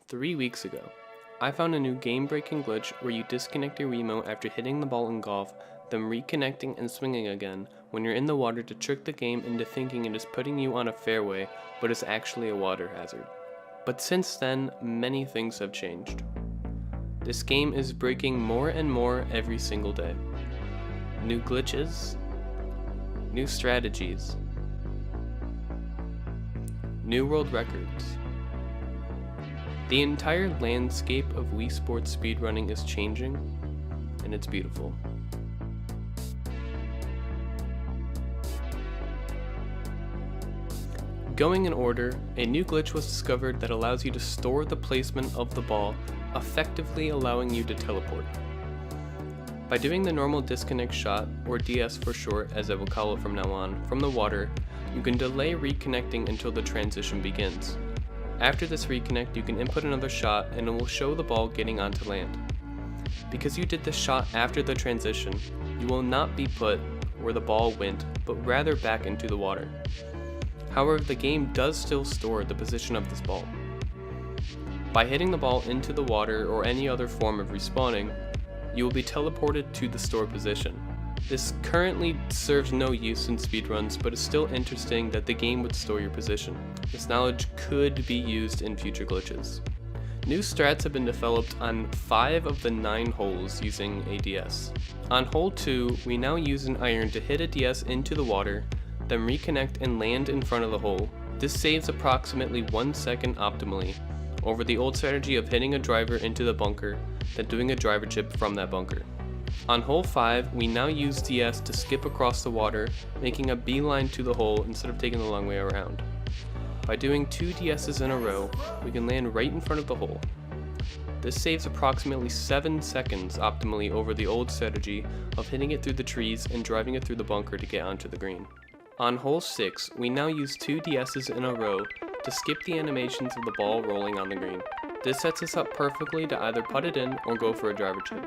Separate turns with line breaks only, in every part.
3 weeks ago, I found a new game-breaking glitch where you disconnect your remote after hitting the ball in golf, then reconnecting and swinging again when you're in the water to trick the game into thinking it is putting you on a fairway, but is actually a water hazard. But since then, many things have changed. This game is breaking more and more every single day. New glitches, new strategies, new world records. The entire landscape of Wii Sports speedrunning is changing, and it's beautiful. Going in order, a new glitch was discovered that allows you to store the placement of the ball, effectively allowing you to teleport. By doing the normal disconnect shot, or DS for short as I will call it from now on, from the water, you can delay reconnecting until the transition begins. After this reconnect, you can input another shot and it will show the ball getting onto land. Because you did the shot after the transition, you will not be put where the ball went, but rather back into the water. However, the game does still store the position of this ball. By hitting the ball into the water or any other form of respawning, you will be teleported to the stored position. This currently serves no use in speedruns, but is still interesting that the game would store your position. This knowledge could be used in future glitches. New strats have been developed on 5 of the 9 holes using a DS. On hole 2, we now use an iron to hit a DS into the water, then reconnect and land in front of the hole. This saves approximately 1 second optimally, over the old strategy of hitting a driver into the bunker, then doing a driver chip from that bunker. On hole 5, we now use DS to skip across the water, making a beeline to the hole instead of taking the long way around. By doing 2 DS's in a row, we can land right in front of the hole. This saves approximately 7 seconds optimally over the old strategy of hitting it through the trees and driving it through the bunker to get onto the green. On hole 6, we now use 2 DS's in a row to skip the animations of the ball rolling on the green. This sets us up perfectly to either putt it in or go for a driver chip.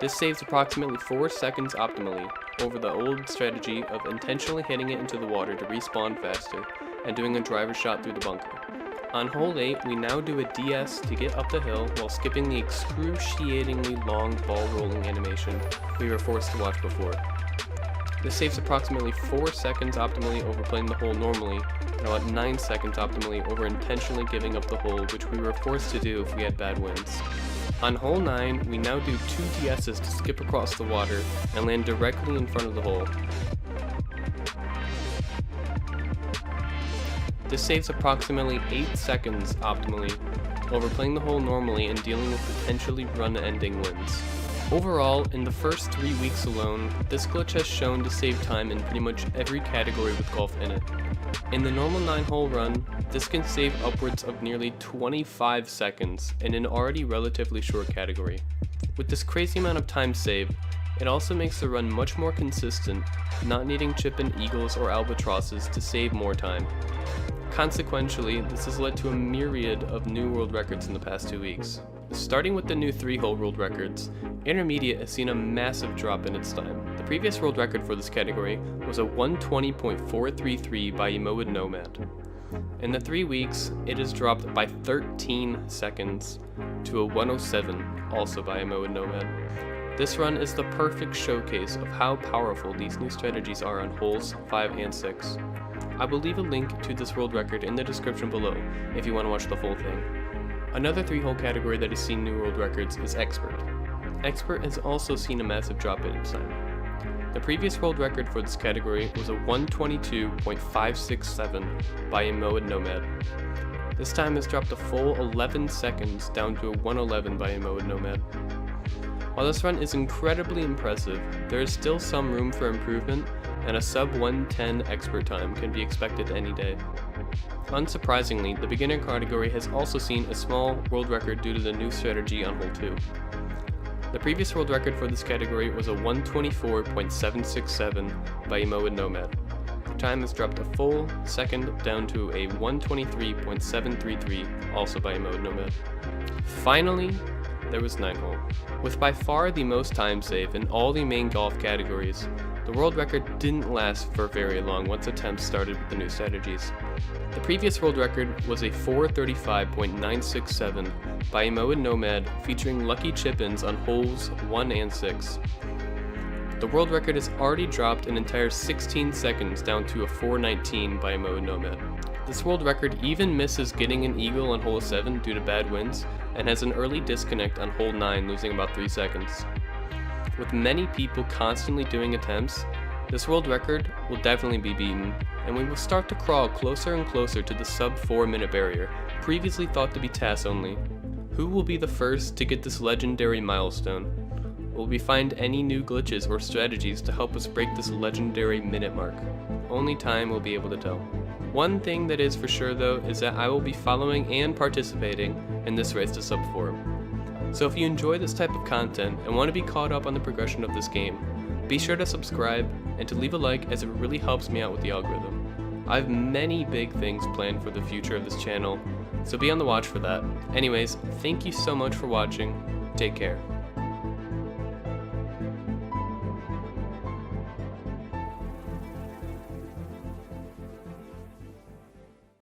This saves approximately 4 seconds optimally over the old strategy of intentionally hitting it into the water to respawn faster and doing a driver shot through the bunker. On hole 8, we now do a DS to get up the hill while skipping the excruciatingly long ball rolling animation we were forced to watch before. This saves approximately 4 seconds optimally over playing the hole normally, and about 9 seconds optimally over intentionally giving up the hole, which we were forced to do if we had bad winds. On hole 9, we now do 2 DS's to skip across the water and land directly in front of the hole. This saves approximately 8 seconds optimally over playing the hole normally and dealing with potentially run-ending winds. Overall, in the first 3 weeks alone, this glitch has shown to save time in pretty much every category with golf in it. In the normal 9-hole run, this can save upwards of nearly 25 seconds in an already relatively short category. With this crazy amount of time saved, it also makes the run much more consistent, not needing chip-in eagles or albatrosses to save more time. Consequentially, this has led to a myriad of new world records in the past 2 weeks. Starting with the new 3-hole world records, Intermediate has seen a massive drop in its time. The previous world record for this category was a 120.433 by Emoted Nomad. In the 3 weeks, it has dropped by 13 seconds to a 107, also by Emoted Nomad. This run is the perfect showcase of how powerful these new strategies are on holes 5 and 6. I will leave a link to this world record in the description below if you want to watch the full thing. Another 3-hole category that has seen new world records is Expert. Expert has also seen a massive drop in its time. The previous world record for this category was a 122.567 by Emoted Nomad. This time has dropped a full 11 seconds down to a 111 by Emoted Nomad. While this run is incredibly impressive, there is still some room for improvement, and a sub 110 expert time can be expected any day. Unsurprisingly, the beginner category has also seen a small world record due to the new strategy on hole 2. The previous world record for this category was a 124.767 by Emoted Nomad. The time has dropped a full second down to a 123.733, also by Emoted Nomad. Finally, there was 9-hole. With by far the most time save in all the main golf categories, The world record didn't last for very long once attempts started with the new strategies. The previous world record was a 435.967 by Moed Nomad featuring lucky chip-ins on holes 1 and 6. The world record has already dropped an entire 16 seconds down to a 419 by Moed Nomad. This world record even misses getting an eagle on hole 7 due to bad winds, and has an early disconnect on hole 9, losing about 3 seconds. With many people constantly doing attempts, this world record will definitely be beaten, and we will start to crawl closer and closer to the sub 4 minute barrier, previously thought to be TAS only. Who will be the first to get this legendary milestone? Will we find any new glitches or strategies to help us break this legendary minute mark? Only time will be able to tell. One thing that is for sure though is that I will be following and participating in this race to sub 4. So if you enjoy this type of content and want to be caught up on the progression of this game, be sure to subscribe and to leave a like, as it really helps me out with the algorithm. I have many big things planned for the future of this channel, so be on the watch for that. Anyways, thank you so much for watching. Take care.